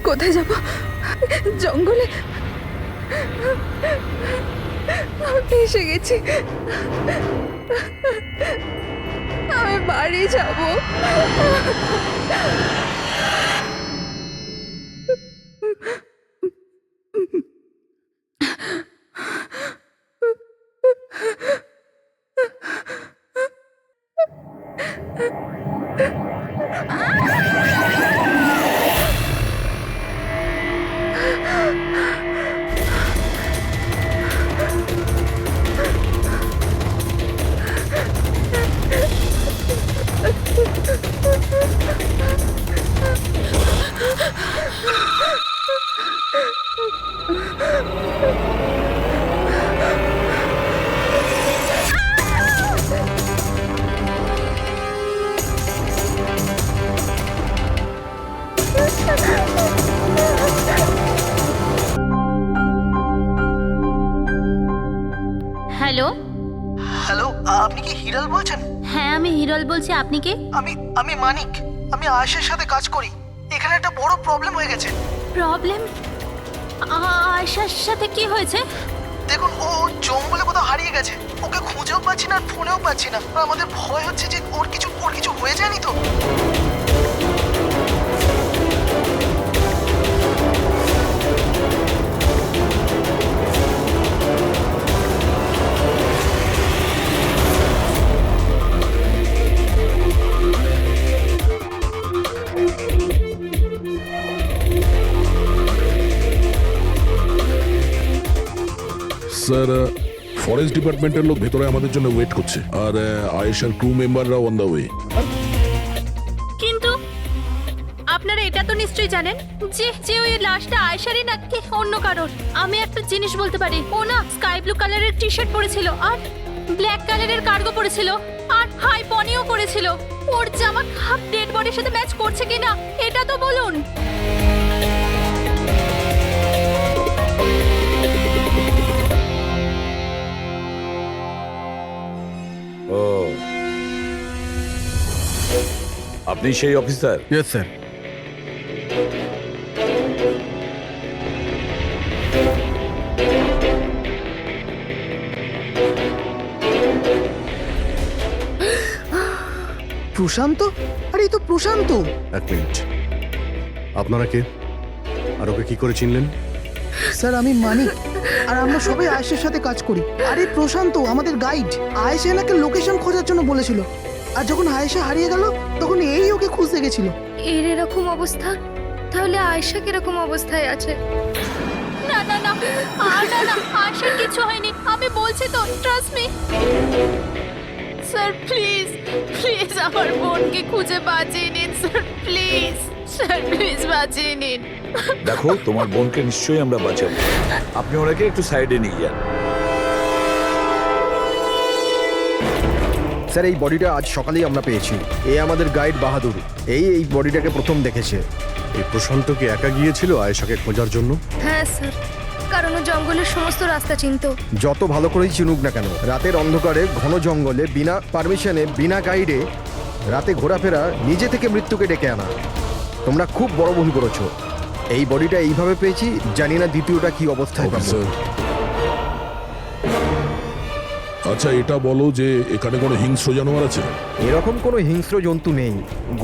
কোথায় যাব? জঙ্গলে এসে গেছি। আমি বাড়ি যাব। হ্যালো, হ্যালো, আপনি কি হিরাল বলছেন? হ্যাঁ আমি হিরল বলছি। আপনি কে? আমি মানিক। আমি আয়েশার সাথে কাজ করি। এখানে একটা বড় প্রবলেম হয়ে গেছে। প্রবলেম? আয়েশার সাথে কি হয়েছে? দেখুন, ও জঙ্গলে কোথাও হারিয়ে গেছে। ওকে খুঁজেও পাচ্ছি না আর ফোনেও পাচ্ছি না। আর আমাদের ভয় হচ্ছে যে ওর কিছু হয়ে যায়নি তো। স্যার, ফরেস্ট ডিপার্টমেন্টের লোক ভেতরে আমাদের জন্য ওয়েট করছে, আর আয়েশার ক্রু মেম্বাররা অন দ্য ওয়ে। কিন্তু আপনারা এটা তো নিশ্চয়ই জানেন যে যে ওই লাশটা আয়েশারই নাকি অন্য কারোর। আমি একটা জিনিস বলতে পারি, ও না স্কাই ব্লু কালারের টি শার্ট পরেছিল আর ব্ল্যাক কালারের কার্গো পরেছিল আর হাই পনিও পরেছিল। ওর জামা হাফ ডেড বডির সাথে ম্যাচ করছে কিনা এটা তো বলুন। ও, আপনি সেই অফিসার? Yes sir. প্রশান্ত? আরে এই তো প্রশান্ত। এক মিনিট, আপনারা কে আর ওকে কি করে চিনলেন? স্যার, আমি মানিক আর আমরা সবাই আয়েশার সাথে কাজ করি। আরে প্রশান্ত আমাদের গাইড। আয়েশা এনাকে লোকেশন খোঁজার জন্য বলেছিল, আর যখন আয়েশা হারিয়ে গেল তখন এই ওকে খুঁজতে গেছিল। এর এরকম অবস্থা, তাহলে আয়েশা কিরকম অবস্থায় আছে? না না না, না না, আয়েশার কিছু হয়নি, আমি বলছি তো, trust me. Sir please please আমার বোনকে খুঁজে বাঁচিয়ে নিন স্যার, প্লিজ স্যার, প্লিজ বাঁচিয়ে নিন। দেখো, তোমার বোনকে নিশ্চয়ই আমরা বাঁচাবো। আপনি ওনাকে একটু সাইডে নিয়ে যান। স্যার, এই বডিটা আজ সকালেই আমরা পেয়েছি। এ আমাদের গাইড বাহাদুর। এই বডিটাকে প্রথম দেখেছে। এই প্রশান্তকে একা গিয়েছিল আয়েশাকে খোঁজার জন্য? হ্যাঁ স্যার, কারণ ও জঙ্গলের সমস্ত রাস্তা চিনতো। যত ভালো করেই চিনুক না কেন, রাতের অন্ধকারে ঘন জঙ্গলে বিনা পারমিশনে বিনা গাইডে রাতে ঘোরাফেরা নিজে থেকে মৃত্যুকে ডেকে আনা। তোমরা খুব বড় ভুল করেছো। এই বডিটা এইভাবে পেয়েছি, জানি না দ্বিতীয়টা কি অবস্থায় পাবো। অফিসার, আচ্ছা এটা বলো যে এখানে কোনো হিংস্র জানোয়ার আছে? এরকম কোনো হিংস্র জন্তু নেই।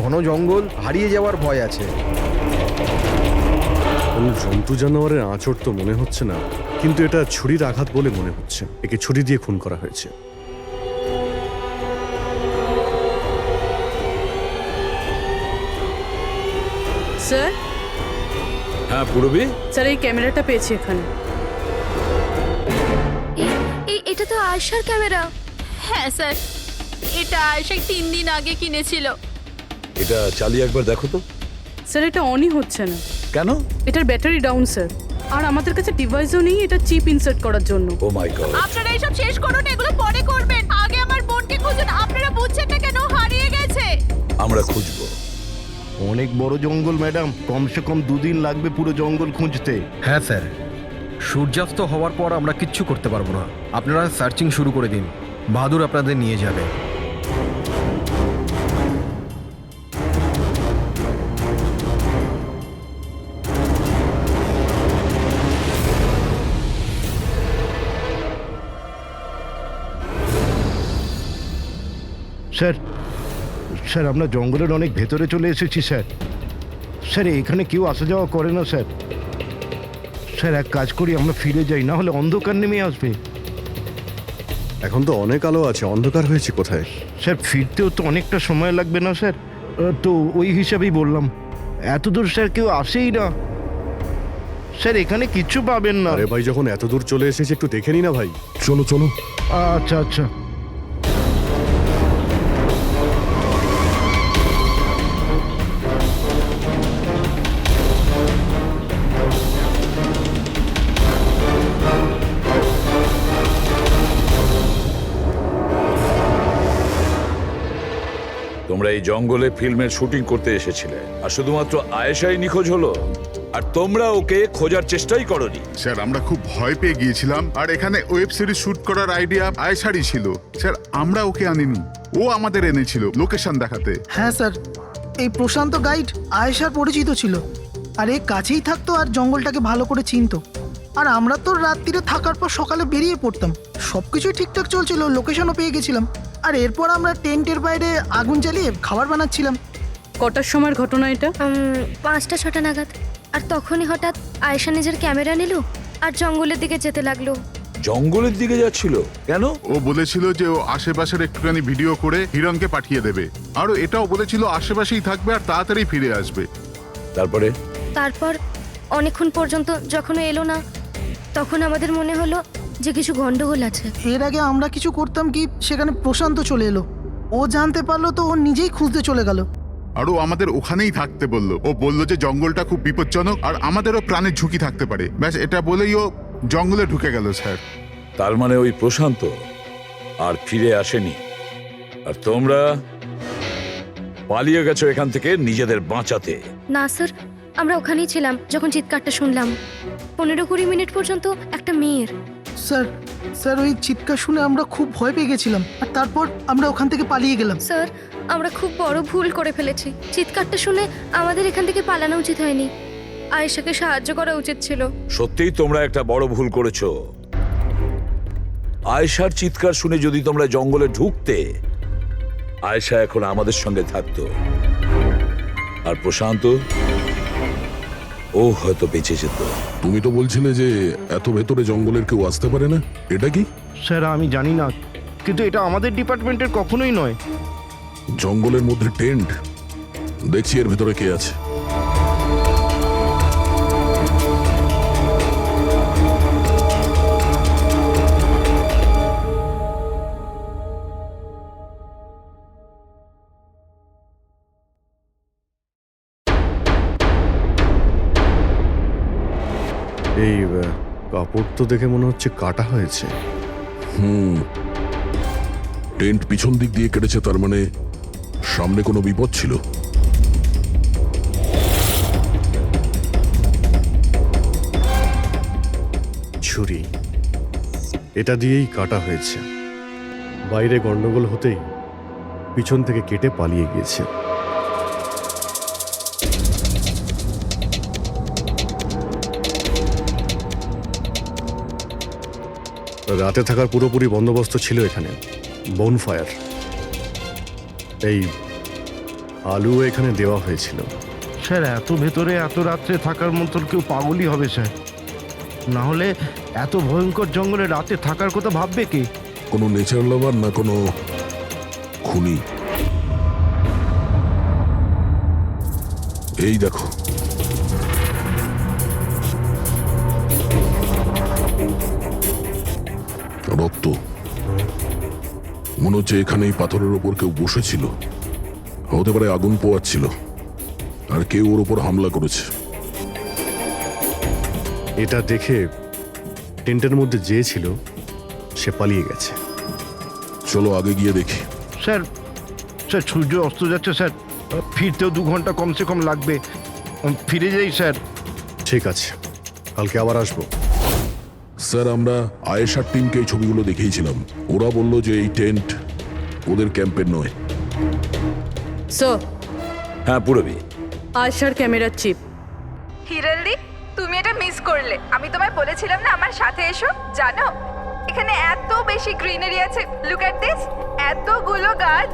ঘন জঙ্গল, হারিয়ে যাওয়ার ভয় আছে। কোনো জন্তু জানোয়ারের আঁচড় তো মনে হচ্ছে না, কিন্তু এটা ছুরির আঘাত বলে মনে হচ্ছে। একে ছুরি দিয়ে খুন করা হয়েছে। স্যার, হ্যাঁ পূরবী, স্যার এই ক্যামেরাটা পেয়েছি এখানে। এটা তো আয়েশার ক্যামেরা। হ্যাঁ স্যার, এটা আয়েশা 3 দিন আগে কিনেছিল। এটা চালিয়ে একবার দেখো তো। স্যার এটা অনই হচ্ছে না। কেন? এটার ব্যাটারি ডাউন স্যার, আর আমাদের কাছে ডিভাইসও নেই এটা চিপ ইনসার্ট করার জন্য। ও মাই গড। আপনারা এইসব শেষ করুন, এগুলো পরে করবেন। আগে আমার বোনকে খুঁজুন। আপনারা বুঝছেন না কেন হারিয়ে গেছে? আমরা খুঁজবো। অনেক বড় জঙ্গল ম্যাডাম, কমসে কম 2 দিন লাগবে পুরো জঙ্গল খুঁজতে। হ্যাঁ স্যার, সূর্যাস্ত হওয়ার পর আমরা কিচ্ছু করতে পারবো না। আপনারা সার্চিং শুরু করে দিন, বাহাদুর আপনাদের নিয়ে যাবে। স্যার স্যার আমরা জঙ্গলের অনেক ভেতরে চলে এসেছি স্যার। স্যার এখানে কেউ আসা যাওয়া করে না স্যার। স্যার এক কাজ করি, আমরা ফিরে যাই, না হলে অন্ধকার নেমে আসবে। এখন তো অনেক আলো আছে, অন্ধকার হয়েছে কোথায়? স্যার ফিরতেও তো অনেকটা সময় লাগবে না স্যার? তো ওই হিসাবেই বললাম, এত দূর স্যার কেউ আসেই না। স্যার এখানে কিচ্ছু পাবেন না। আরে ভাই, যখন এত দূর চলে এসেছে একটু দেখে নি না ভাই? চলো চলো। আচ্ছা আচ্ছা। তোমরা এই জঙ্গলে ফিল্মের শুটিং করতে এসেছিলে, আর শুধুমাত্র আয়েশাই নিখোঁজ হলো, আর তোমরা ওকে খোঁজার চেষ্টাই করনি। স্যার আমরা খুব ভয় পেয়ে গিয়েছিলাম, আর এখানে ওয়েব সিরিজ শুট করার আইডিয়া আয়েশারই ছিল। স্যার আমরা ওকে আনিনি, ও আমাদের এনেছিল লোকেশন দেখাতে। হ্যাঁ স্যার, এই প্রশান্ত গাইড আয়েশার পরিচিত ছিল, আর এ কাছেই থাকতো আর জঙ্গলটাকে ভালো করে চিনতো। আর আমরা তো রাত্রিরে থাকার পর সকালে বেরিয়ে পড়তাম, সব কিছুই ঠিকঠাক চলছিল, লোকেশনও পেয়ে গেছিলাম। আর এরপর আমরা টেন্টের বাইরে আগুন জ্বালিয়ে খাবার বানাচ্ছিলাম। কটার সময়ের ঘটনা এটা? 5টা-6টা নাগাদ। আর তখনই হঠাৎ আয়েশা নিজের ক্যামেরা নিল আর জঙ্গলের দিকে যেতে লাগলো। জঙ্গলের দিকে যাচ্ছিল কেন? ও বলেছিল যে ও আশেপাশের একটুখানি ভিডিও করে হিরণকে পাঠিয়ে দেবে, আর ও এটাও বলেছিল আশেপাশেই থাকবে আর তাড়াতাড়ি ফিরে আসবে। তারপর অনেকক্ষণ পর্যন্ত যখন ও এলো না, তখন আমাদের মনে হলো যে কিছু গন্ডগোল আছে। এর আগে আমরা কিছু করতাম কি, সেখানে প্রশান্ত চলে এলো। ও জানতে পারলো তো ও নিজেই খুঁজতে চলে গেল। আর ও আমাদের ওখানেই থাকতে বলল। ও বলল যে জঙ্গলটা খুব বিপজ্জনক আর আমাদেরও প্রাণের ঝুঁকি থাকতে পারে। ব্যাস এটা বলেই ও জঙ্গলে ঢুকে গেল স্যার। তার মানে ওই প্রশান্ত আর ফিরে আসেনি, আর তোমরা পালিয়ে গেছো এখান থেকে নিজেদের বাঁচাতে। না স্যার, আমরা ওখানেই ছিলাম যখন চিৎকারটা শুনলাম। 15-20 মিনিট পর্যন্ত একটা মেয়ের। স্যার স্যার ওই চিৎকার শুনে আমরা খুব ভয় পেয়ে গেছিলাম, আর তারপর আমরা ওখান থেকে পালিয়ে গেলাম। স্যার, আমরা খুব বড় ভুল করে ফেলেছি। চিৎকারটা শুনে আমাদের এখান থেকে পালানো উচিত হয়নি, আয়েশাকে সাহায্য করা উচিত ছিল। সত্যিই তোমরা একটা বড় ভুল করেছো। আয়েশার চিৎকার শুনে যদি তোমরা জঙ্গলে ঢুকতে, আয়েশা এখন আমাদের সঙ্গে থাকতো, আর প্রশান্ত ও হয়তো বেঁচে যেত। তুমি তো বলছিলে যে এত ভেতরে জঙ্গলের কেউ আসতে পারে না, এটা কি? স্যার আমি জানি না, কিন্তু এটা আমাদের ডিপার্টমেন্টের কখনোই নয়। জঙ্গলের মধ্যে টেন্ট, দেখছি এর ভেতরে কে আছে। এই কাপড় তো দেখে মনে হচ্ছে কাটা হয়েছে। টেন্ট পিছন দিক দিয়ে কেটেছে, তার মানে সামনে কোনো বিপদ ছিল। ছুরি, এটা দিয়েই কাটা হয়েছে। বাইরে গন্ডগোল হতেই পিছন থেকে কেটে পালিয়ে গিয়েছে। রাতে থাকার পুরোপুরি বন্দোবস্ত ছিল এখানে, বনফায়ার। এই আলু এখানে দেওয়া হয়েছিল। স্যার এত ভেতরে এত রাত্রে থাকার মতন কেউ পাগলই হবে স্যার, না হলে এত ভয়ঙ্কর জঙ্গলে রাতে থাকার কথা ভাববে কে? কোনো নেচার লাভার না কোনো খুনি? এই দেখো, রক্ত। মনে হচ্ছে এখানে এই পাথরের ওপর কেউ বসেছিল, হতে পারে আগুন পোয়াচ্ছিল, আর কেউ ওর ওপর হামলা করেছে। এটা দেখে টেন্টের মধ্যে যে ছিল সে পালিয়ে গেছে। চলো আগে গিয়ে দেখি। স্যার স্যার সূর্য অস্ত যাচ্ছে স্যার, ফিরতেও 2 ঘন্টা কমসে কম লাগবে। ফিরে যাই স্যার। ঠিক আছে, কালকে আবার আসবো। স্যার আমরা আয়েশার টিমকে এই ছবিগুলো দেখিয়েছিলাম, ওরা বলল যে এই টেন্ট ওদের ক্যাম্পের নয়। স্যার, হ্যাঁ পুরবি, আয়েশার ক্যামেরার চিপ। হিরলদি, তুমি এটা মিস করলে। আমি তোমায় বলেছিলাম না আমার সাথে এসো। জানো এখানে এত বেশি গ্রিনারি আছে। লুক অ্যাট দিস, এতগুলো গাছ।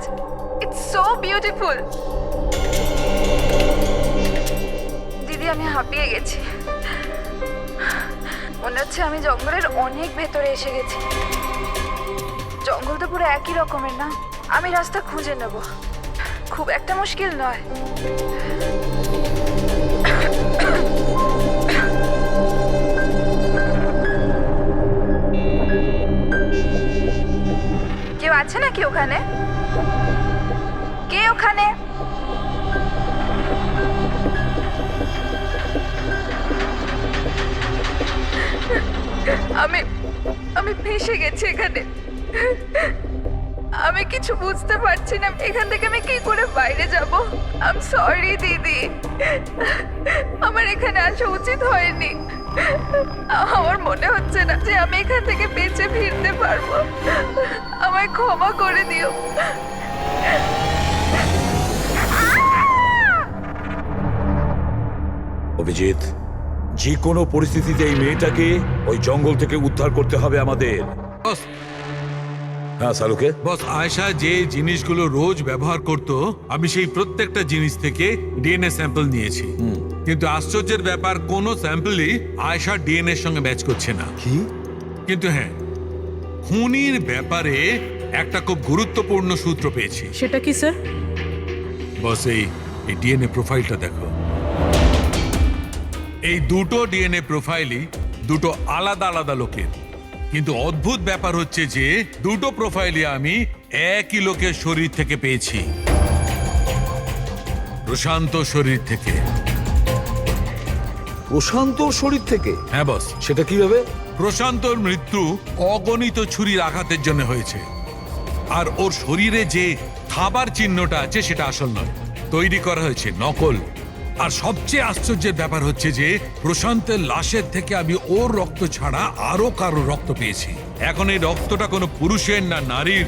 It's so beautiful. দিদি আমি হাঁপিয়ে গেছি, মনে হচ্ছে আমি জঙ্গলের অনেক ভেতরে এসে গেছি। জঙ্গল তো পুরো একই রকমের না? আমি রাস্তা খুঁজে নেব, খুব একটা মুশকিল নয়। কেউ আছে নাকি ওখানে? কে ওখানে? আমি ফেঁসে গেছি এখানে। আমি কিছু বুঝতে পারছি না, এখান থেকে আমি কি করে বাইরে যাব। আই এম সরি দিদি, আমার এখানে আসা উচিত হয়নি। আমার মনে হচ্ছে না যে আমি এখান থেকে বেঁচে ফিরতে পারবো। আমায় ক্ষমা করে দিও। অভিজিৎ, যে কোনো পরিস্থিতিতে এই মেয়েটাকে ওই জঙ্গল থেকে উদ্ধার করতে হবে আমাদের। হ্যাঁ সালুকে। বস, আয়েশা যে জিনিসগুলো রোজ ব্যবহার করত, আমি সেই প্রত্যেকটা জিনিস থেকে ডিএনএ স্যাম্পল নিয়েছি। কিন্তু আশ্চর্যের ব্যাপার, কোনো স্যাম্পলই আয়েশার ডিএনএ এর সঙ্গে ম্যাচ করছে না। কি? কিন্তু হ্যাঁ, খুনির ব্যাপারে একটা খুব গুরুত্বপূর্ণ সূত্র পেয়েছি। সেটা কি স্যার? বস, এই ডিএনএ প্রোফাইলটা দেখো। এই দুটো ডিএনএ প্রোফাইলই দুটো আলাদা আলাদা লোকের, কিন্তু অদ্ভুত ব্যাপার হচ্ছে যে দুটো প্রোফাইলই আমি একই লোকের শরীর থেকে পেয়েছি, প্রশান্ত শরীর থেকে। প্রশান্ত শরীর থেকে? হ্যাঁ বস। সেটা কিভাবে? প্রশান্তর মৃত্যু অগণিত ছুরির আঘাতের জন্য হয়েছে, আর ওর শরীরে যে থাবার চিহ্নটা আছে সেটা আসল নয়, তৈরি করা হয়েছে নকল। আর সবচেয়ে আশ্চর্যের ব্যাপার হচ্ছে যে প্রশান্তের লাশের থেকে আমি ওর রক্ত ছাড়া আরো কারো রক্ত পেয়েছি। এখন এই রক্তটা কোনো পুরুষের না নারীর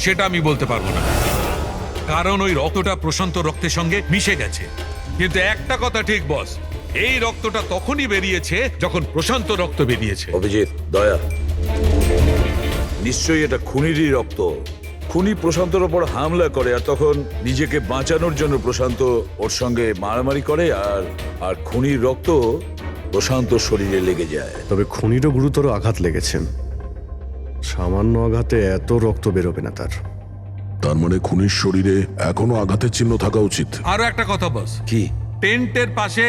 সেটা আমি বলতে পারবো না, কারণ ওই রক্তটা প্রশান্ত রক্তের সঙ্গে মিশে গেছে। কিন্তু একটা কথা ঠিক বস, এই রক্তটা তখনই বেরিয়েছে যখন প্রশান্ত রক্ত বেরিয়েছে। অভিজিৎ, দয়া, নিশ্চয়ই এটা খুনিরই রক্ত। খুনি প্রশান্তর ওপর হামলা করে, আর তখন নিজেকে বাঁচানোর জন্য প্রশান্ত ওর সঙ্গে মারামারি করে, আর খুনির রক্ত প্রশান্ত শরীরে লেগে যায়। তবে খুনিরও গুরুতর আঘাত লেগেছে, সামান্য আঘাতে এত রক্ত বেরোবে না তার। তার মানে খুনির শরীরে এখনো আঘাতের চিহ্ন থাকা উচিত। আরো একটা কথা বস, কি? টেন্টের পাশে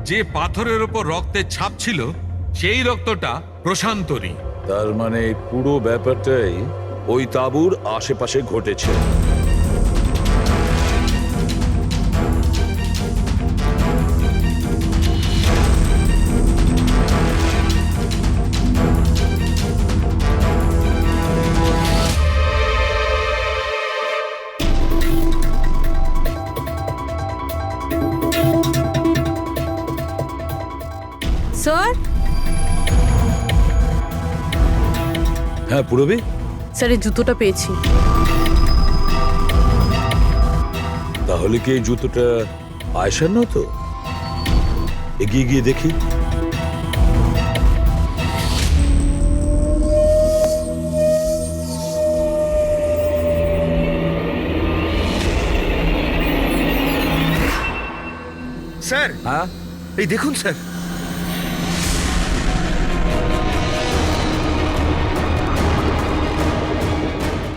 যে পাথরের উপর রক্তের ছাপ ছিল সেই রক্তটা প্রশান্তরই। তার মানে পুরো ব্যাপারটাই ওই তাঁবুর আশেপাশে ঘটেছে। স্যার? হ্যাঁ পুরবী? স্যার, এই জুতোটা পেয়েছি। তাহলে কি এই জুতোটা আয়েশার না? তো এগিয়ে গিয়ে দেখি। স্যার, হ্যাঁ এই দেখুন স্যার।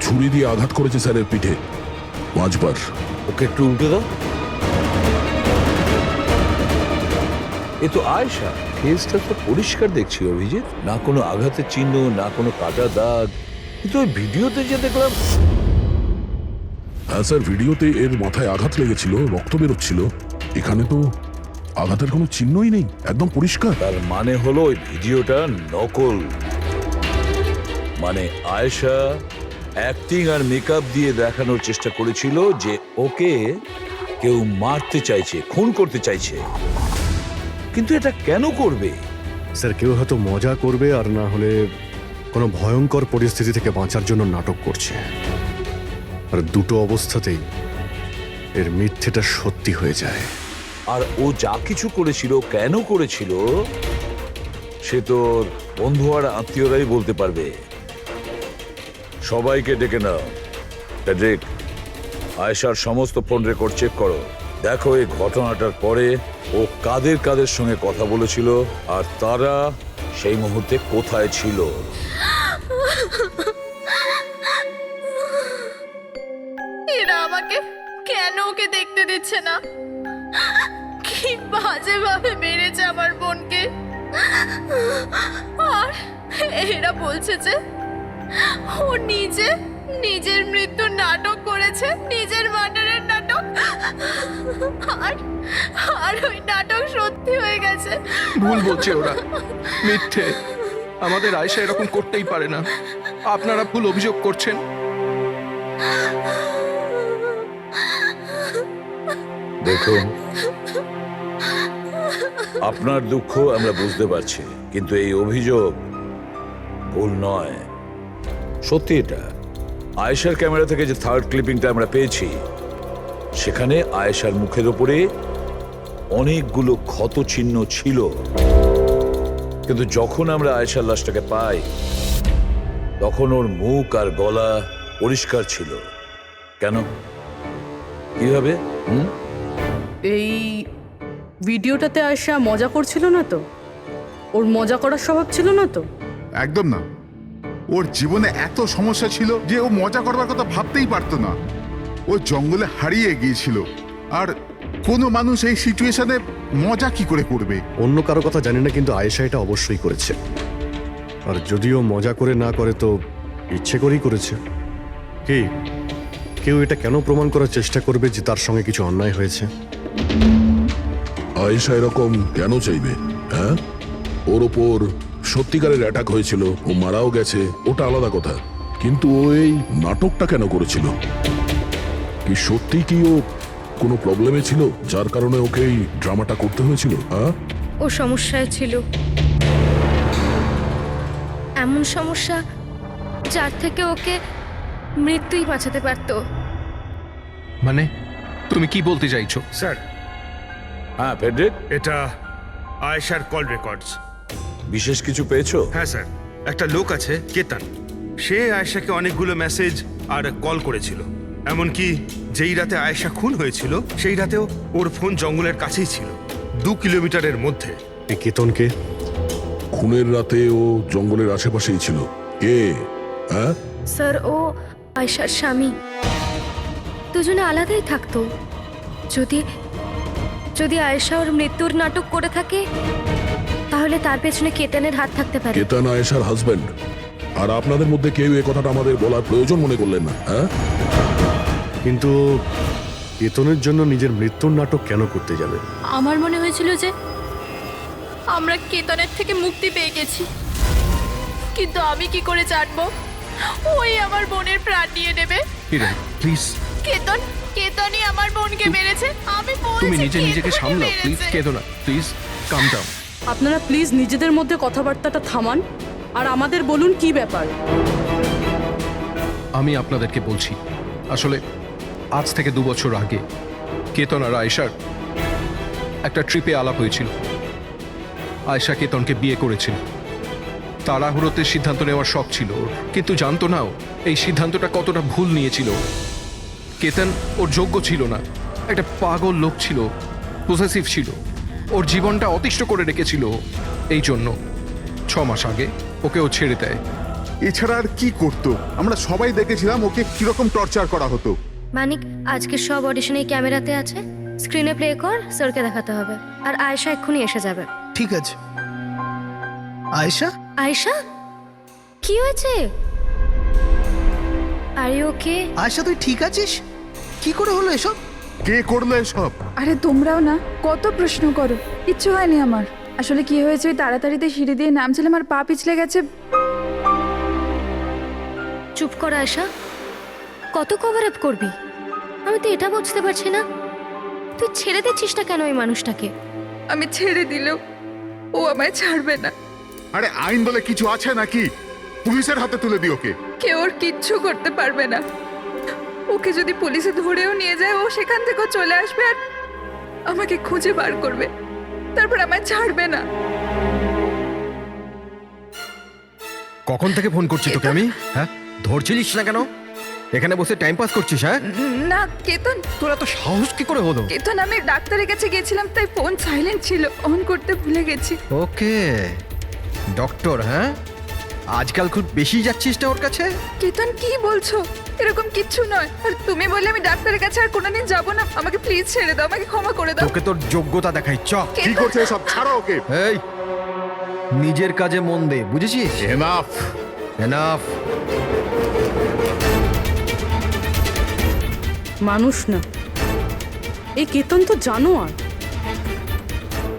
ছুরি দিয়ে আঘাত করেছে স্যারের পিঠে 5 বার। ওকে একটু উল্টে দাও। এ তো আয়েশা, ফেসটা তো পরিষ্কার দেখছি অভিজিৎ, না কোনো আঘাতের চিহ্ন, না কোনো কাটা দাগ। কিন্তু ওই ভিডিওতে যে দেখলাম। হ্যাঁ স্যার, ভিডিওতে এর মাথায় আঘাত লেগেছিল, রক্ত বেরোচ্ছিল। এখানে তো আঘাতের কোনো চিহ্নই নেই, একদম পরিষ্কার। তার মানে হলো ওই ভিডিওটা নকল। মানে আয়েশা অ্যাক্টিং আর মেকআপ দিয়ে দেখানোর চেষ্টা করেছিল যে ওকে কেউ মারতে চাইছে, খুন করতে চাইছে। কিন্তু এটা কেন করবে? স্যার, কেউ হয়তো মজা করবে, আর না হলে কোনো ভয়ঙ্কর পরিস্থিতি থেকে বাঁচার জন্য নাটক করছে। আর দুটো অবস্থাতেই এর মিথ্যেটা সত্যি হয়ে যায়। আর ও যা কিছু করেছিল, কেন করেছিল, সে তোর বন্ধু আর আত্মীয়রাই বলতে পারবে। সবাইকে ডেকে নাও। প্যাট্রিক, আয়েশার সমস্ত ফোন রেকর্ড চেক করো। দেখো এই ঘটনাটার পরে ও কাদের কাদের সঙ্গে কথা বলেছিল আর তারা সেই মুহূর্তে কোথায় ছিল। এরা আমাকে কেন ওকে দেখতে দিচ্ছে না? কি বাজে ভাবে মেরেছে আমার বোনকে। আর এরা বলছে যে ও নিজের মৃত্যুর নাটক করেছে, নিজের মার্ডারের নাটক। আর ওই নাটক সত্যি হয়ে গেছে। ভুল বলছে ওরা, মিথ্যে। আমাদের আয়েশা এরকম করতেই পারে না। আপনারা ভুল অভিযোগ করছেন। দেখুন, আপনার দুঃখ আমরা বুঝতে পারছি, কিন্তু এই অভিযোগ ভুল নয়, সত্যি। এটা আয়েশার ক্যামেরা থেকে যে থার্ড ক্লিপিংটা আমরা পেয়েছি, সেখানে আয়েশার মুখের ওপরে অনেকগুলো ক্ষত চিহ্ন ছিল, কিন্তু যখন আমরা আয়েশার লাশটাকে পাই তখন ওর মুখ আর গলা পরিষ্কার ছিল। কেন, কিভাবে? এই ভিডিওটাতে আয়েশা মজা করছিল না তো? ওর মজা করার স্বভাব ছিল না তো? একদম না। ওর জীবনে এত সমস্যা ছিল যে ও মজা করবার কথা ভাবতেই পারতো না। ও জঙ্গলে হারিয়ে গিয়েছিল, আর কোনো মানুষ এই সিচুয়েশনে মজা কি করে করবে? অন্য কারো কথা জানি না, কিন্তু আয়েশা এটা অবশ্যই করেছে। আর যদিও মজা করে না করে তো ইচ্ছে করেই করেছে। কি কেউ এটা কেন প্রমাণ করার চেষ্টা করবে যে তার সঙ্গে কিছু অন্যায় হয়েছে? আয়েশা এরকম কেন চাইবে? হ্যাঁ, ওর ওপর সত্যিকারের অ্যাটাক হয়েছিল, ও মারাও গেছে, ওটা আলাদা কথা, কিন্তু ও এই নাটকটা কেন করেছিল? কি সত্যি কি ও কোনো প্রবলেমে ছিল যার কারণে ওকে এই ড্রামাটা করতে হয়েছিল? হ্যাঁ, ও সমস্যায় ছিল, এমন সমস্যা যার থেকে ওকে মৃত্যুই বাঁচাতে পারতো। মানে তুমি কি বলতে চাইছো? স্যার, হ্যাঁ ফেডরিক, এটা আয়েশার কল রেকর্ডস। বিশেষ কিছু পেয়েছো? হ্যাঁ স্যার, একটা লোক আছে কেতন, সে আয়েশাকে অনেকগুলো মেসেজ আর কল করেছিল। এমনকি যেই রাতে আয়েশা খুন হয়েছিল সেই রাতেও ওর ফোন জঙ্গলের কাছেই ছিল, 2 কিলোমিটারের মধ্যে। এই কেতনকে? খুনের রাতে ও জঙ্গলের আশেপাশেই ছিল। কে? হ্যাঁ স্যার, ও আয়েশার স্বামী। দুজনে আলাদাই থাকতো। যদি আয়েশা ওর মৃত্যুর নাটক করে থাকে, তাহলে তার পেছনে কেতনের হাত থাকতে পারে। কেতন আয়েশার হাজবেন্ড, আর আপনাদের মধ্যে কেউ এই কথাটা আমাদের বলার প্রয়োজন মনে করলেন না? হ্যাঁ, কিন্তু কেতনের জন্য নিজের মৃত্যুর নাটক কেন করতে যাবে? আমার মনে হয়েছিল যে আমরা কেতনের থেকে মুক্তি পেয়ে গেছি, কিন্তু আমি কি করে জানবো ওই আমার বোনের প্রাণ নিয়ে নেবে? প্লিজ, কেতনই আমার বোনকে মেরেছে। আমি তুমি বলছি নিজেকে কেতনই সামলাও প্লিজ। মেরেছে। কেঁদো না প্লিজ, কাম ডাউন। আপনারা প্লিজ নিজেদের মধ্যে কথাবার্তাটা থামান আর আমাদের বলুন কি ব্যাপার। আমি আপনাদেরকে বলছি, আসলে আজ থেকে 2 বছর আগে কেতন আর আয়েশার একটা ট্রিপে আলাপ হয়েছিল। আয়েশা কেতনকে বিয়ে করেছিল। তাড়াহুড়োতে সিদ্ধান্ত নেওয়ার শখ ছিল ওর, কিন্তু জানতো না ও এই সিদ্ধান্তটা কতটা ভুল নিয়েছিল। কেতন ওর যোগ্য ছিল না, একটা পাগল লোক ছিল, পসেসিভ ছিল, ওর জীবনটা অতিষ্ঠ করে রেখেছিল। এই জন্য 6 মাস আগে ওকে ও ছেড়ে দেয়। এছাড়া আর কি করতো? আমরা সবাই দেখেছিলাম ওকে কিরকম টর্চার করা হতো। মানিক, আজকে সব অডিশন এই ক্যামেরাতে আছে, স্ক্রিনে প্লে কর, স্যারকে দেখাতে হবে। আর আয়েশা এক্ষুনি এসে যাবে। ঠিক আছে। আয়েশা, আয়েশা, কি হয়েছে? আরে ওকে? আয়েশা তুই ঠিক আছিস? কি করে হলো এসব? কে করলো এসব? আরে তোমরাও না কত প্রশ্ন করো, কিচ্ছু হয়নি আমার। আসলে কি হয়েছে, ওই তাড়াতাড়িতে সিঁড়ি দিয়ে নামছিলাম আর পা পিছলে গেছে। চুপ কর আয়েশা, কত কভার আপ করবি? আমি তো এটা বুঝতে পারছি না, তুই ছেড়ে দিচ্ছিস না কেন এই মানুষটাকে? আমি ছেড়ে দিলেও ও আমায় ছাড়বে না। আরে আইন বলে কিছু আছে নাকি? পুলিশের হাতে তুলে দি ওকে। কেউ ওর কিচ্ছু করতে পারবে না। ওকে যদি পুলিশে ধরেও নিয়ে যায়, ও সেখান থেকেও চলে আসবে আর আমাকে খুঁজে বার করবে, তারপর আমায় ছাড়বে না। কখন থেকে ফোন করছি তোকে আমি? হ্যাঁ, ধরছিলিস না কেন? এখানে বসে টাইম পাস করছিস? হ্যাঁ, না কেতন, তোর এত সাহস কি করে হলো? কেতন আমি ডাক্তারের কাছে গেছিলাম তাই ফোন সাইলেন্ট ছিল, অন করতে ভুলে গেছি। ওকে, ডক্টর, হ্যাঁ আজকাল খুব বেশি যাচ্ছিস না ওর কাছে? কেতন কি বলছো? এরকম কিচ্ছু নয়। আর তুমি বললে আমি ডাক্তারের কাছে আর কোনোদিন যাব না। আমাকে প্লিজ ছেড়ে দাও, আমাকে ক্ষমা করে দাও। তোকে তোর যোগ্যতা দেখাই, চ। কি করছে সব? ছাড়ো ওকে। এই নিজের কাজে মন দে, বুঝেছিস? এনাফ। এনাফ। মানুষ না, এই কেতন তো জানোয়ার।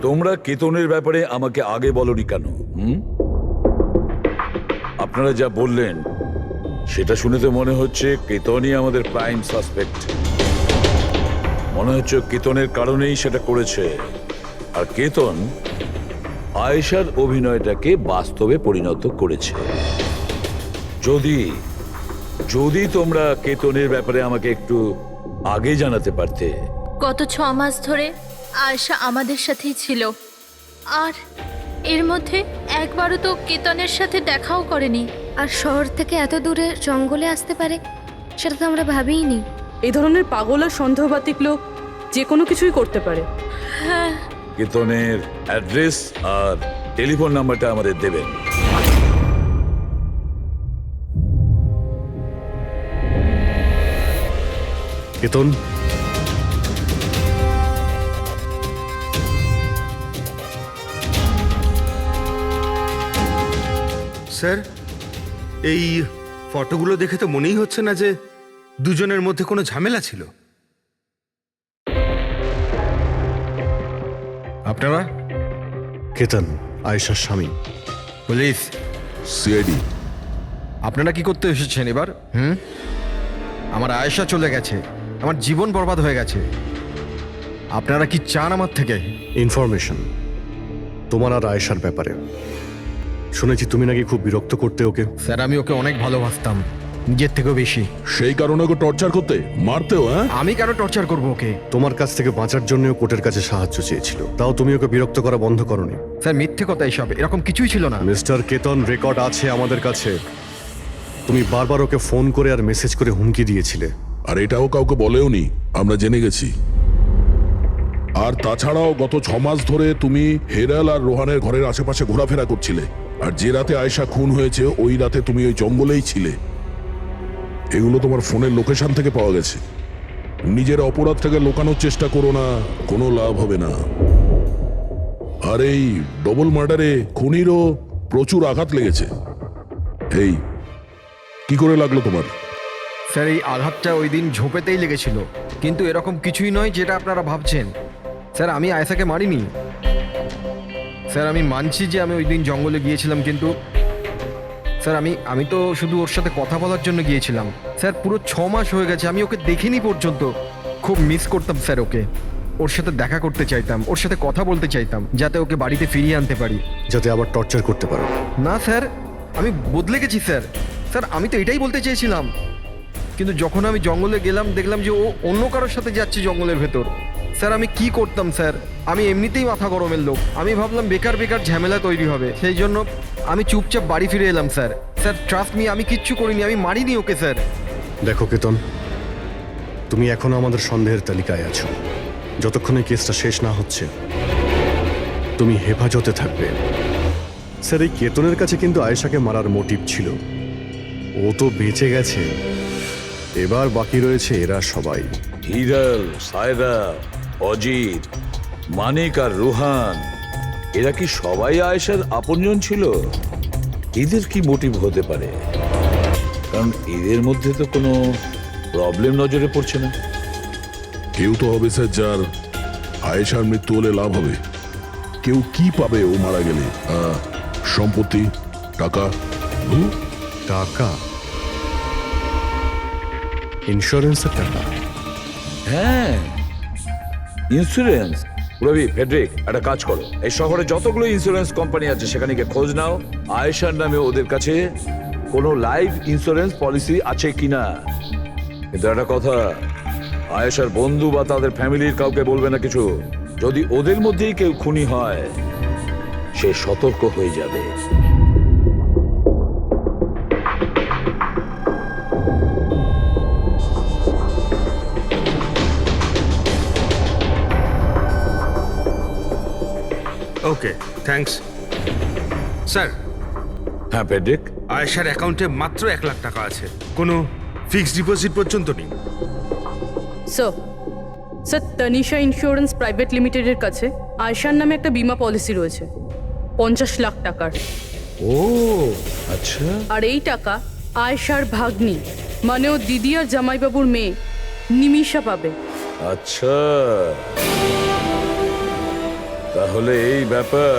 তোমরা কেতনের ব্যাপারে আমাকে আগে বলনি কেন? আপনারা যা বললেন সেটা শুনে তো মনে হচ্ছে কেতনই আমাদের প্রাইম সাসপেক্ট। মনে হচ্ছে কেতনের কারণেই সেটা করেছে। আর কেতন আয়েশার অভিনয়টাকে বাস্তবে পরিণত করেছে। যদি যদি তোমরা কেতনের ব্যাপারে আমাকে একটু আগে জানাতে পারতে। গত 6 মাস ধরে আয়েশা আমাদের সাথেই ছিল, আর এর মধ্যে একবারও তো কেতনের সাথে দেখাও করেনি। আর শহর থেকে এত দূরে জঙ্গলে আসতে পারে সেটা তো আমরা ভাবিইনি। এই ধরনের পাগল আর সন্দেহবাতিক লোক যে কোনো কিছুই করতে পারে। হ্যাঁ, কেতনের অ্যাড্রেস আর টেলিফোন নাম্বারটা আমাদের দেবেন। কেতন, স্যার, এই ফটোগুলো দেখে তো মনেই হচ্ছে না যে দুজনের মধ্যে কোনো ঝামেলা ছিল। আপনারা? কেতন আয়েশার স্বামী। পুলিশ। সিআইডি। আপনারা কি করতে এসেছেন এবার? আমার আয়েশা চলে গেছে, আমার জীবন বরবাদ হয়ে গেছে। আপনারা কি চান আমার থেকে? ইনফরমেশন তোমার আর আয়েশার ব্যাপারে। শুনেছি তুমি নাকি খুব বিরক্ত করতে ওকে। স্যার, আমি ওকে অনেক ভালোবাসতাম, নিজের থেকেও বেশি। সেই কারণে ওকে টর্চার করতে, মারতেও? হ্যাঁ, আমি কেন টর্চার করবো ওকে? তোমার কাছ থেকে বাঁচার জন্য কোর্টের কাছে সাহায্য চেয়েছিল, তাও তুমি ওকে বিরক্ত করা বন্ধ করনি। স্যার, মিথ্যে কথা এসব, এরকম কিছুই ছিল না। মিস্টার কেতন, রেকর্ড আছে আমাদের কাছে। তুমি বারবার ওকে ফোন করে আর মেসেজ করে হুমকি দিয়েছিলে। আর এটাও কাউকে বলেওনি, আমরা জেনে গেছি। আর তাছাড়াও গত 6 মাস ধরে তুমি হেরাল আর রোহানের ঘরের আশেপাশে ঘোরাফেরা করছিলে। আর যে রাতে আয়েশা খুন হয়েছে ওই রাতে তুমি ওই জঙ্গলেই ছিলে। এগুলো তোমার ফোনের লোকেশন থেকে পাওয়া গেছে। নিজের অপরাধটাকে লুকানোর চেষ্টা করো না, কোনো লাভ হবে না। আর এই ডবল মার্ডারে খুনিরও প্রচুর আঘাত লেগেছে। এই কি করে লাগলো তোমার? স্যার, এই আঘাতটা ওই দিন ঝোপেতেই লেগেছিল, কিন্তু এরকম কিছুই নয় যেটা আপনারা ভাবছেন। স্যার, আমি আয়েশাকে মারিনি। স্যার, আমি মানছি যে আমি ওই দিন জঙ্গলে গিয়েছিলাম, কিন্তু স্যার আমি তো শুধু ওর সাথে কথা বলার জন্য গিয়েছিলাম। স্যার, পুরো 6 মাস হয়ে গেছে, আমি ওকে দেখিনি পর্যন্ত। খুব মিস করতাম স্যার ওকে। ওর সাথে দেখা করতে চাইতাম, ওর সাথে কথা বলতে চাইতাম, যাতে ওকে বাড়িতে ফিরিয়ে আনতে পারি, যাতে আবার টর্চার করতে পারো। না স্যার, আমি বদলে গেছি স্যার। স্যার, আমি তো এটাই বলতে চেয়েছিলাম, কিন্তু যখন আমি জঙ্গলে গেলাম দেখলাম যে ও অন্য কারোর সাথে যাচ্ছে জঙ্গলের ভেতর। স্যার, আমি কি করতাম স্যার? আমি এমনিতেই মাথা গরমের লোক। আমি ভাবলাম বেকার বেকার ঝামেলা তৈরি হবে, সেই জন্য আমি চুপচাপ বাড়ি ফিরে এলাম স্যার। স্যার, ট্রাস্ট মি, আমি কিচ্ছু করিনি, আমি মারিনি ওকে স্যার। দেখো কেতন, তুমি এখনো আমাদের সন্দেহের তালিকায় আছো। যতক্ষণ এই কেসটা শেষ না হচ্ছে তুমি হেফাজতে থাকবে। স্যার, এই কেতনের কাছে কিন্তু আয়েশাকে মারার মোটিভ ছিল। ও তো বেঁচে গেছে, এবার বাকি রয়েছে এরা সবাই। হিরাল, সায়রা, অজিত, মানিক আর রোহান, এরা কি সবাই আয়েশার আপনজন ছিল? এদের কি মোটিভ হতে পারে? কারণ এদের মধ্যে তো কোনো প্রবলেম নজরে পড়ছে না। কেউ তো হবে স্যার যার আয়েশার মৃত্যু হলে লাভ হবে। কেউ কি পাবে ও মারা গেলে? সম্পত্তি, টাকা। টাকা? ইন্স্যুরেন্সের টাকা? হ্যাঁ, ইন্স্যুরেন্স। রবি, ফেডরিক, একটা কাজ করো, এই শহরে যতগুলো ইন্স্যুরেন্স কোম্পানি আছে সেখানে গিয়ে খোঁজ নাও আয়েশার নামে ওদের কাছে কোনো লাইফ ইন্স্যুরেন্স পলিসি আছে কিনা। কিন্তু একটা কথা, আয়েশার বন্ধু বা তাদের ফ্যামিলির কাউকে বলবে না কিছু। যদি ওদের মধ্যেই কেউ খুনি হয় সে সতর্ক হয়ে যাবে। Okay thanks sir. হ্যাঁ পেড্রিক, আয়েশার অ্যাকাউন্টে মাত্র 1 লাখ টাকা আছে, কোনো ফিক্সড ডিপোজিট পর্যন্ত নেই। স্যার তানিশা ইন্স্যুরেন্স প্রাইভেট লিমিটেডের কাছে আয়শার নামে একটা বীমা পলিসি রয়েছে 50 লাখ টাকার। ও আচ্ছা। আর এই টাকা আয়শার ভাগ্নি মানে ও দিদি আর জামাইবাবুর মেয়ে নিমিষা পাবে। আচ্ছা, তাহলে এই ব্যাপার।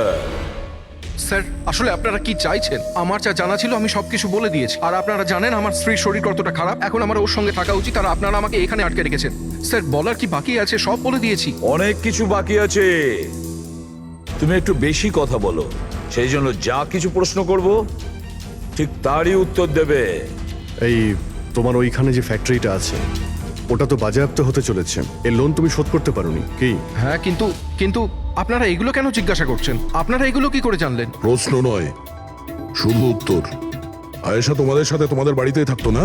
স্যার আসলে আপনারা কি চাইছেন? আমার যা জানা ছিল আমি সবকিছু বলে দিয়েছি, আর আপনারা জানেন আমার স্ত্রীর শরীর কতটা খারাপ, এখন আমার ওর সঙ্গে থাকা উচিত, আর আপনারা আমাকে এখানে আটকে রেখেছেন। স্যার বলার কি বাকি আছে? সব বলে দিয়েছি। অনেক কিছু বাকি আছে, তুমি একটু বেশি কথা বলো, সেই জন্য যা কিছু প্রশ্ন করব ঠিক তারই উত্তর দেবে। এই তোমার ওইখানে যে ফ্যাক্টরিটা আছে ওটা তো বাজেয়াপ্ত হতে চলেছে, এর লোন তুমি শোধ করতে পারোনি কি? হ্যাঁ কিন্তু আপনারা এগুলো কেন জিজ্ঞাসা করছেন? আপনারা এগুলো কি করে জানলেন? প্রশ্ন নয়, শুধু উত্তর। আয়েশা তোমাদের সাথে তোমাদের বাড়িতেই থাকতো না?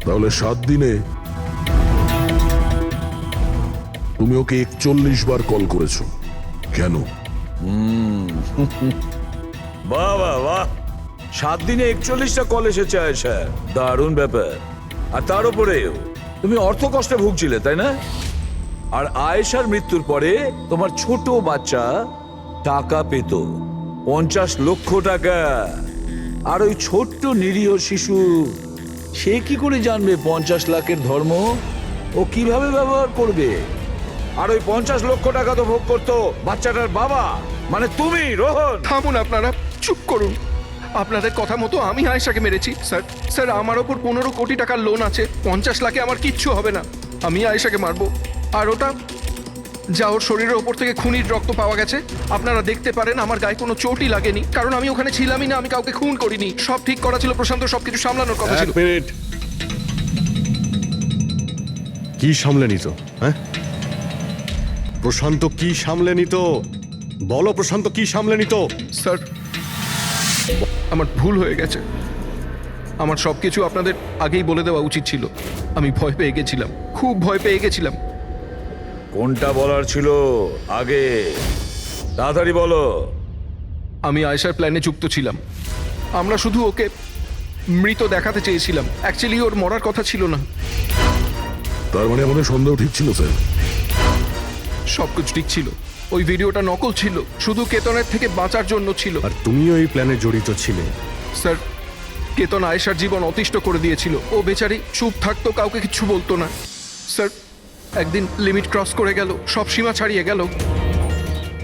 তাহলে 7 দিনে তুমি ওকে 41 বার কল করেছো কেন? বাহ বাহ বাহ, 7 দিনে 41টা কল এসেছে আয়েশা, দারুণ ব্যাপার। আর তার উপরেও তুমি অর্থ কষ্টে ভুগছিলে, তাই না? আর আয়েশার মৃত্যুর পরে তোমার ছোট বাচ্চা টাকা পেত 50 লক্ষ টাকা। আর ওই ছোট্ট নিরীহ শিশু সে কি করে জানবে 50 লাখের ধর্ম? ও কিভাবে ব্যবহার করবে? আর ওই 50 লক্ষ টাকা তো ভোগ করতো বাচ্চাটার বাবা, মানে তুমি, রোহন। থামুন আপনারা, চুপ করুন। আপনাদের কথা মতো আমি আয়েশাকে মেরেছি। স্যার আমার ওপর 15 কোটি টাকার লোন আছে, 50 লাখে আমার কিচ্ছু হবে না। আমি আয়েশাকে মারবো। আর ওটা যা ওর শরীরের ওপর থেকে খুনির রক্ত পাওয়া গেছে, আপনারা দেখতে পারেন আমার গায়ে কোনো চোটই লাগেনি, কারণ আমি ওখানে ছিলামই না, আমি কাউকে খুন করিনি। সব ঠিক করা ছিল, প্রশান্ত সবকিছু সামলানোর কথা ছিল। 1 মিনিট, কি সামলে নিত? হ্যাঁ প্রশান্ত কি সামলে নিত? বলো প্রশান্ত কি সামলে নিত? স্যার আমার ভুল হয়ে গেছে, আমার সবকিছু আপনাদের আগেই বলে দেওয়া উচিত ছিল। আমি ভয় পেয়ে গেছিলাম, খুব ভয় পেয়ে গেছিলাম। কোনটা বলার ছিল আগে? তাড়াতাড়ি বলো। আমি আয়েশার প্ল্যানে যুক্ত ছিলাম। আমরা শুধু ওকে মৃত দেখাতে চেয়েছিলাম, অ্যাকচুয়ালি ওর মরার কথা ছিল না। তার মানে আমাদের সন্দেহ ঠিক ছিল স্যার? সবকিছু ঠিক ছিল, ওই ভিডিওটা নকল ছিল, শুধু কেতনের থেকে বাঁচার জন্য ছিল। আর তুমিও এই প্ল্যানে জড়িত ছিলে? স্যার কেতন আয়েশার জীবন অতিষ্ঠ করে দিয়েছিল, ও বেচারি চুপ থাকতো, কাউকে কিছু বলতো না। স্যার একদিন লিমিট ক্রস করে গেল, সব সীমা ছাড়িয়ে গেল।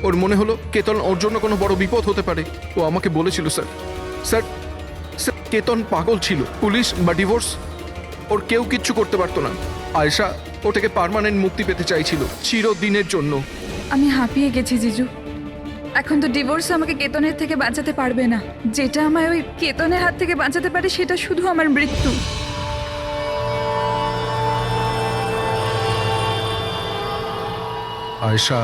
ওর মনে হলো কেতন ওর জন্য কোনো বড় বিপদ হতে পারে, ও আমাকে বলেছিল। স্যার কেতন পাগল ছিল, পুলিশ বা ডিভোর্স ওর কেউ কিচ্ছু করতে পারতো না। আয়েশা ওটাকে পার্মানেন্ট মুক্তি পেতে চাইছিল, চিরদিনের জন্য। আমি হাঁপিয়ে গেছি জিজু। এখন তো ডিভোর্স আমাকে কেতনের থেকে বাঁচাতে পারবে না। যেটা আমায় ওই কেতনের হাত থেকে বাঁচাতে পারে সেটা শুধু আমার মৃত্যু। আয়েশা,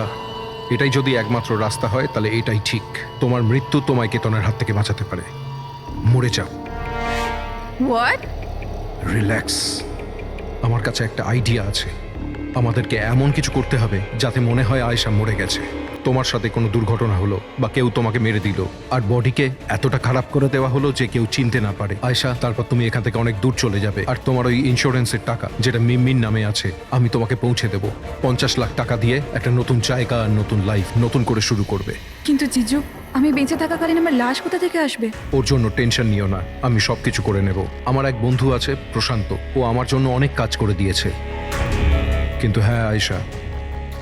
এটাই যদি একমাত্র রাস্তা হয় তাহলে এটাই ঠিক। তোমার মৃত্যু তোমায় কেতনের হাত থেকে বাঁচাতে পারে। মরে যাও। হোয়াট? রিল্যাক্স, আমার কাছে একটা আইডিয়া আছে। আমাদেরকে এমন কিছু করতে হবে যাতে মনে হয় আয়েশা মরে গেছে। তোমার সাথে কোনো দুর্ঘটনা হলো বা কেউ তোমাকে মেরে দিল, আর বডিকে এতটা খারাপ করে দেওয়া হলো যে কেউ চিনতে না পারে আয়েশা। তারপর তুমি এখান থেকে অনেক দূর চলে যাবে, আর তোমার ওই ইন্স্যুরেন্সের টাকা যেটা মিমির নামে আছে আমি তোমাকে পৌঁছে দেবো। 50 লাখ টাকা দিয়ে একটা নতুন জায়গা, নতুন লাইফ, নতুন করে শুরু করবে। কিন্তু জিজু, আমি বেঁচে থাকাকালীন আমার লাশ কোথা থেকে আসবে? ওর জন্য টেনশন নিও না, আমি সবকিছু করে নেব। আমার এক বন্ধু আছে প্রশান্ত, ও আমার জন্য অনেক কাজ করে দিয়েছে। কিন্তু হ্যাঁ আয়েশা,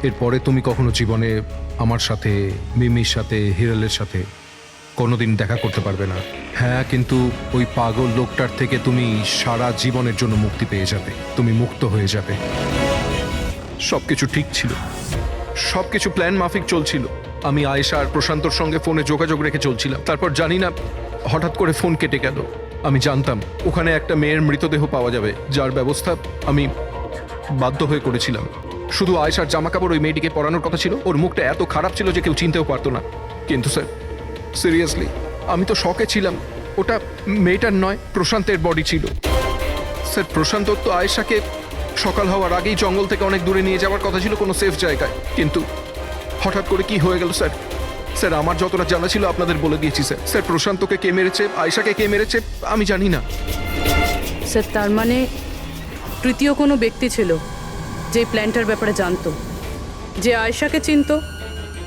এরপরে তুমি কখনো জীবনে আমার সাথে, মিমির সাথে, হিরালের সাথে কোনোদিন দেখা করতে পারবে না। হ্যাঁ, কিন্তু ওই পাগল লোকটার থেকে তুমি সারা জীবনের জন্য মুক্তি পেয়ে যাবে, তুমি মুক্ত হয়ে যাবে। সবকিছু ঠিক ছিল, সবকিছু প্ল্যান মাফিক চলছিল। আমি আয়েশা আর প্রশান্তর সঙ্গে ফোনে যোগাযোগ রেখে চলছিলাম। তারপর জানি না হঠাৎ করে ফোন কেটে গেল। আমি জানতাম ওখানে একটা মেয়ের মৃতদেহ পাওয়া যাবে, যার ব্যবস্থা আমি বাধ্য হয়ে করেছিলাম। শুধু আয়েশার জামা কাপড় ওই মেয়েটিকে পরানোর কথা ছিল, ওর মুখটা এত খারাপ ছিল যে কেউ চিনতেও পারতো না। কিন্তু স্যার সিরিয়াসলি আমি তো শকে ছিলাম, ওটা মেয়েটার নয়, প্রশান্তের বডি ছিল। স্যার প্রশান্ত তো আয়েশাকে সকাল হওয়ার আগেই জঙ্গল থেকে অনেক দূরে নিয়ে যাওয়ার কথা ছিল, কোনো সেফ জায়গায়। কিন্তু হঠাৎ করে কি হয়ে গেল স্যার, স্যার আমার যতটা জানা ছিল আপনাদের বলে দিয়েছি স্যার। স্যার প্রশান্তকে কে মেরেছে, আয়েশাকে কে মেরেছে আমি জানি না। স্যার তার মানে তৃতীয় কোনো ব্যক্তি ছিল যে প্ল্যানটার ব্যাপারে জানতো, যে আয়েশাকে চিনতো,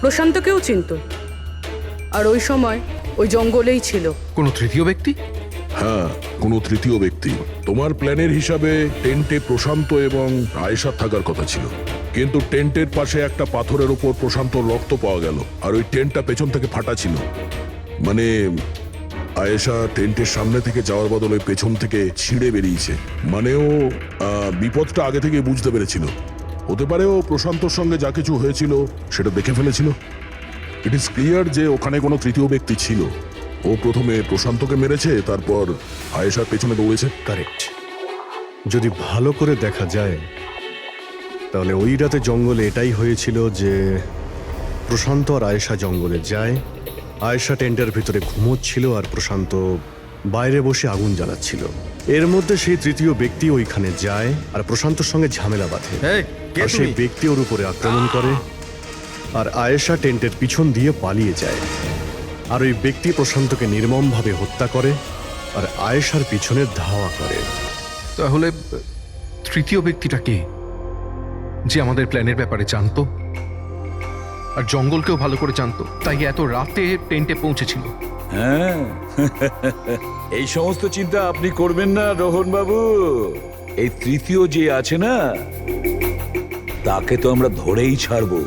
প্রশান্তকেও চিনতো, আর ওই সময় ওই জঙ্গলেই ছিল। কোনো তৃতীয় ব্যক্তি? হ্যাঁ, কোনো তৃতীয় ব্যক্তি। তোমার প্ল্যানের হিসাবে টেন্টে প্রশান্ত এবং আয়েশা থাকার কথা ছিল, কিন্তু টেন্টের পাশে একটা পাথরের উপর প্রশান্তর রক্ত পাওয়া গেল, আর ওই টেন্টটা পেছন থেকে ফাটা ছিল। মানে আয়েশা টেন্টের সামনে থেকে যাওয়ার বদলে পেছন থেকে ছিঁড়ে বেরিয়েছে। মানে ও বিপদটা আগে থেকে বুঝতে পেরেছিল। হতে পারে ও প্রশান্তর সঙ্গে যা কিছু হয়েছিল সেটা দেখে ফেলেছিল। ইট ইজ ক্লিয়ার যে ওখানে কোনো তৃতীয় ব্যক্তি ছিল। ও প্রথমে প্রশান্তকে মেরেছে, তারপর আয়েশার পেছনে দৌড়েছে। কারেক্ট। যদি ভালো করে দেখা যায় তাহলে ওই রাতে জঙ্গলে এটাই হয়েছিল যে প্রশান্ত আর আয়েশা জঙ্গলে যায়, আয়েশা টেন্টের ভিতরে ঘুমোচ্ছিল আর প্রশান্ত বাইরে বসে আগুন জ্বালাচ্ছিল। এর মধ্যে সেই তৃতীয় ব্যক্তি ওইখানে যায় আর প্রশান্তর সঙ্গে ঝামেলা বাঁধে। আর সেই ব্যক্তি ওর উপরে আক্রমণ করে আর আয়েশা টেন্টের পিছন দিয়ে পালিয়ে যায়। আর ওই ব্যক্তি প্রশান্তকে নির্মমভাবে হত্যা করে আর আয়েশার পিছনে ধাওয়া করে। তাহলে তৃতীয় ব্যক্তিটা কে, যে আমাদের প্ল্যানের ব্যাপারে জানতো আর জঙ্গলকেও ভালো করে জানতো, তাই এত রাতে টেন্টে পৌঁছেছিল? হ্যাঁ, এই সমস্ত চিন্তা আপনি করবেন না রোহন বাবু। এই তৃতীয় যে আছে না, তাকে তো আমরা ধরেই ছাড়বো।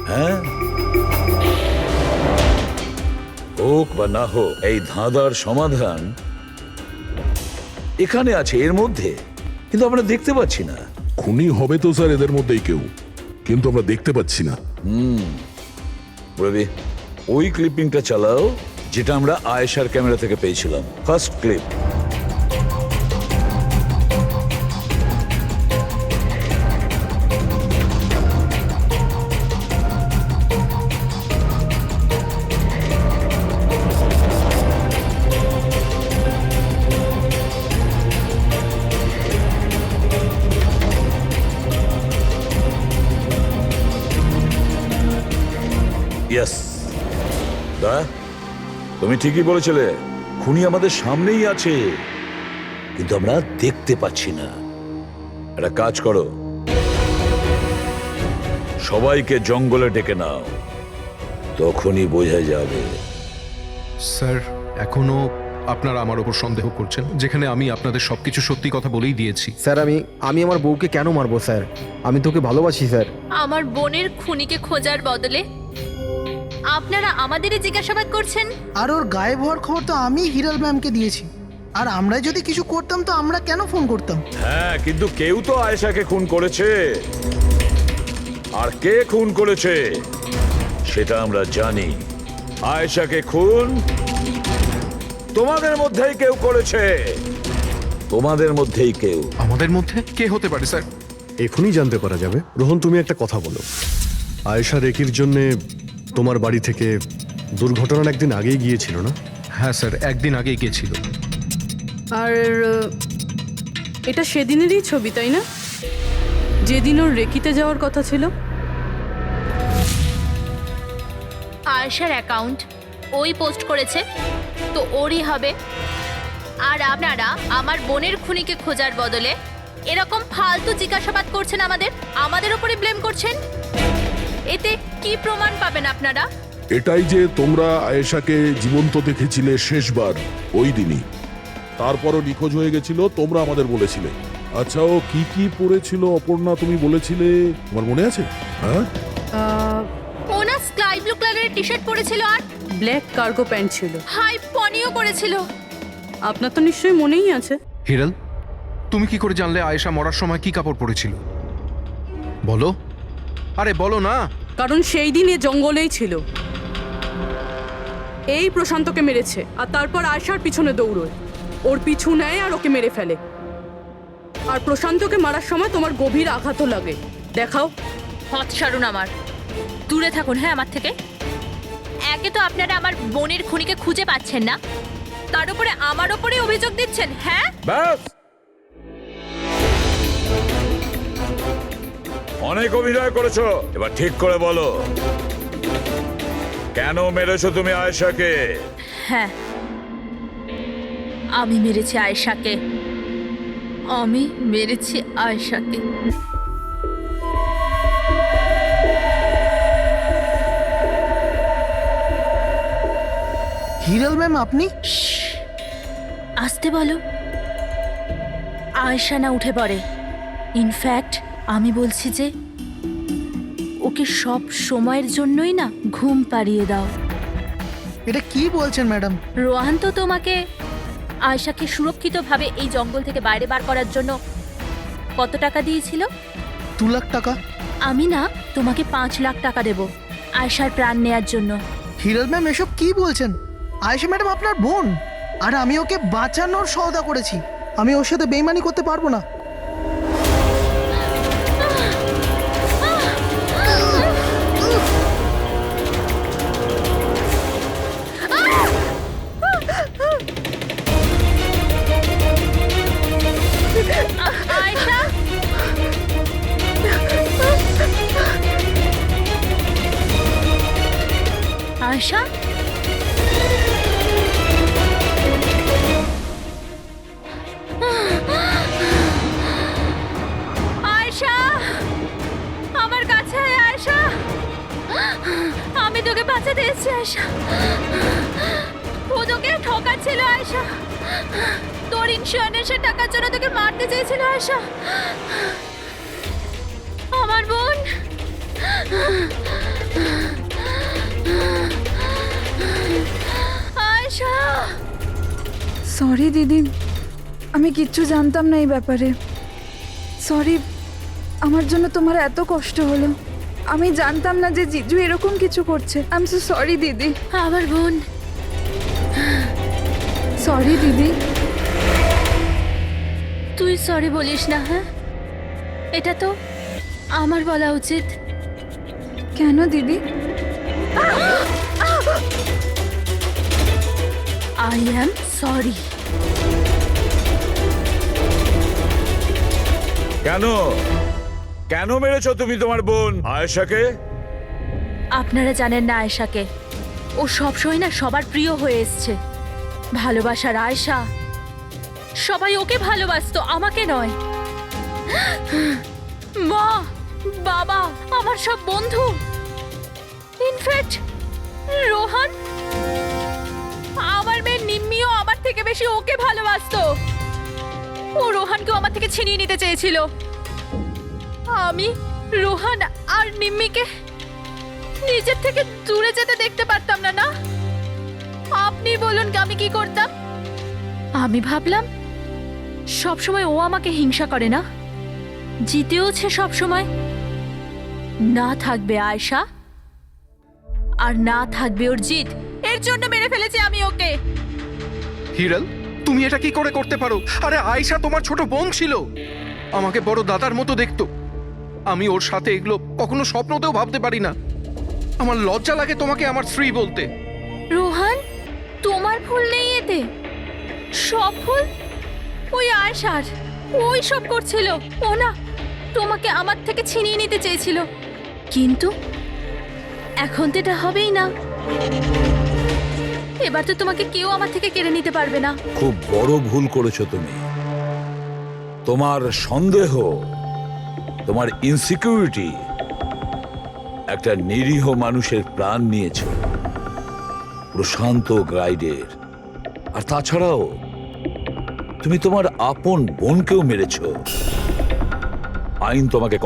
হ্যাঁ, হোক বা না হোক, এই ধাঁধার সমাধান এখানে আছে, এর মধ্যে, কিন্তু আমরা দেখতে পাচ্ছি না। খুনি হবে তো স্যার এদের মধ্যেই কেউ, কিন্তু আমরা দেখতে পাচ্ছি না। রবি, ওই ক্লিপিংটা চালাও যেটা আমরা আয়েশার ক্যামেরা থেকে পেয়েছিলাম, ফার্স্ট ক্লিপ। ইয়েস, তুমি ঠিকই বলেছিলে, খুনি আমাদের সামনেই আছে, কিন্তু আমরা দেখতে পাচ্ছি না। একটা কাজ করো, সবাইকে জঙ্গলে ডেকে নাও, তখনই বোঝা যাবে। স্যার এখনো আপনারা আমার ওপর সন্দেহ করছেন, যেখানে আমি আপনাদের সবকিছু সত্যি কথা বলেই দিয়েছি। স্যার আমি আমার বউকে কেন মারবো স্যার? আমি তোকে ভালোবাসি স্যার। আমার বোনের খুনিকে খোঁজার বদলে আপনারা আমাদেরই জিজ্ঞাসাবাদ করছেন। আর ওর গায়েব হওয়ার খবর তো আমি হিরাল ম্যামকে দিয়েছি। আর আমরা যদি কিছু করতাম তো আমরা কেন ফোন করতাম? হ্যাঁ, কিন্তু কেউ তো আয়েশাকে খুন করেছে, আর কে খুন করেছে সেটা আমরা জানি। আয়েশাকে খুন তোমাদের মধ্যেই কেউ করেছে, তোমাদের মধ্যেই কেউ। আমাদের মধ্যে কে হতে পারে স্যার? এখনই জানতে পারা যাবে। রোহন, তুমি একটা কথা বলো, আয়েশা রেকির জন্যে তোমার বাড়ি থেকে দুর্ঘটনার একদিন আগেই গিয়েছিল না? হ্যাঁ স্যার, একদিন আগেই গিয়েছিল। আর এটা সেদিনেরই ছবি, তাই না? যেদিন ওর রেকিতে যাওয়ার কথা ছিল। আয়েশার অ্যাকাউন্ট ওই পোস্ট করেছে, তো ওরই হবে। আর আপনারা আমার বোনের খুনিকে খোঁজার বদলে এরকম ফালতু জিজ্ঞাসাবাদ করছেন, আমাদের উপরে ব্লেম করছেন। এতে কি প্রমাণ পাবেন আপনারা? এটাই যে তোমরা আয়েশাকে জীবন্ত দেখেছিলে শেষবার ওই দিনই, তারপরও নিখোঁজ হয়ে গেছিল, তোমরা আমাদের বলেছিলে। আচ্ছা, ও কি কি পরেছিল অপর্ণা, তুমি বলেছিলে, তোমার মনে আছে? হ্যাঁ, ও না স্কাই ব্লু কালারের টি শার্ট পরেছিল আর ব্ল্যাক কার্গো প্যান্ট ছিল। হাই পনিও করেছিল। আপনার তো নিশ্চয়ই মনেই আছে। হিরাল, তুমি কি করে জানলে আয়েশা মরার সময় কি কাপড় পরেছিল? বলো, আরে বলো না। কারণ সেই দিন এ জঙ্গলেই ছিল। এই প্রশান্তকে মেরেছে আর তারপর আয়েশার পিছনে দৌড়োয়, ওর পিছু নেয় আর ওকে মেরে ফেলে। আর প্রশান্তকে মারার সময় তোমার গভীর আঘাতও লাগে। দেখাও। হাত ছাড়ুন আমার, দূরে থাকুন। হ্যাঁ, আমার থেকে। একে তো আপনারা আমার বোনের খুনিকে খুঁজে পাচ্ছেন না, তার উপরে আমার উপরে অভিযোগ দিচ্ছেন। হ্যাঁ, ব্যাস, অনেক অভিনয় করেছো, এবার ঠিক করে বলো কেন মেরেছো তুমি আয়েশাকে? হ্যাঁ, আমি মেরেছি আয়েশাকে। আমি মেরেছি আয়েশাকে। হিরাল ম্যাম, আপনি? আসতে বলো। আয়েশা না উঠে পড়ে। ইনফ্যাক্ট আমি বলছি যে ওকে সব সময়ের জন্যই না ঘুম পাড়িয়ে দাও। এটা কি বলছেন ম্যাডাম? রোহান তো তোমাকে আয়েশাকে সুরক্ষিতভাবে এই জঙ্গল থেকে বাইরে বার করার জন্য কত টাকা দিয়েছিল? 2 লাখ টাকা। আমি না তোমাকে 5 লাখ টাকা দেব আয়েশার প্রাণ নেয়ার জন্য। হিরাল ম্যাম, এসব কি বলছেন? আয়েশা ম্যাডাম আপনার বোন, আর আমি ওকে বাঁচানোর সওদা করেছি। আমি ওর সাথে বেইমানি করতে পারবো না। আয়েশা, আয়েশা, আয়েশা, আমার কাছে আয় আয়েশা। আমি তোকে বাঁচাতে এসেছি আয়েশা। ও তোকে ঠকাচ্ছিল আয়েশা। তোর ইন্স্যুরেন্সের টাকার জন্য তোকে মারতে চেয়েছিল আয়েশা। আমার বোন। আয়েশা। সরি দিদি, আমি কিচ্ছু জানতাম না এই ব্যাপারে। সরি, আমার জন্য তোমার এত কষ্ট হলো। আমি জানতাম না যে জিজু এরকম কিছু করছে। আই এম সো সরি দিদি। আমার বোন। সরি দিদি। তুই সরি বলিস না? হ্যাঁ, এটা তো আমার বলা উচিত। কেন দিদি? I am sorry. কেন কেন মেরেছো তুমি তোমার বোন আয়েশাকে? আপনারা জানেন না আয়েশাকে। ও সবসময় না সবার প্রিয় হয়ে এসছে। ভালোবাসার আয়েশা। সবাই ওকে ভালোবাসতো, আমাকে নয়। মা, বাবা, আমার সব বন্ধু, ইনফ্যাক্ট রোহান, আমার মেয়ে নিম্মিও আমার থেকে বেশি ওকে ভালোবাসতো। ও রোহানকেও আমার থেকে ছিনিয়ে নিতে চেয়েছিল। আমি রোহান আর নিম্মিকে নিজের থেকে দূরে যেতে দেখতে পারতাম না। না, আপনি বলুন আমি কি করতাম? আমি ভাবলাম সবসময় ও আমাকে হিংসা করে না, জিতেওছে সবসময়। না থাকবে আয়েশা, আর না থাকবে ওর জিত। এর জন্য মেরে ফেলেছি আমি ওকে। হিরাল, তুমি এটা কি করে করতে পারো? আরে আয়েশা তোমার ছোট বোন ছিল, আমাকে বড় দাদার মতো দেখতো। আমি ওর সাথে এগুলো কখনো স্বপ্নতেও ভাবতে পারি না। আমার লজ্জা লাগে তোমাকে আমার স্ত্রী বলতে। রোহান, তোমার ভুল নেই এতে। সব ভুল ওই আয়েশার। ওই সব করছিল। ও না তোমাকে আমার থেকে ছিনিয়ে নিতে চেয়েছিল, কিন্তু এখন তো এটা হবেই না। এবার তো তোমাকে কেউ আমার থেকে কেড়ে নিতে পারবে না। খুব বড় ভুল করেছো তুমি। তোমার সন্দেহ, তোমার ইনসিকিউরিটি একটা নিরীহ মানুষের প্রাণ নিয়েছে, প্রশান্ত গাইডের। আর তাছাড়াও তুমি তোমার আপন বোনকেও মেরেছো। আইন তোমাকে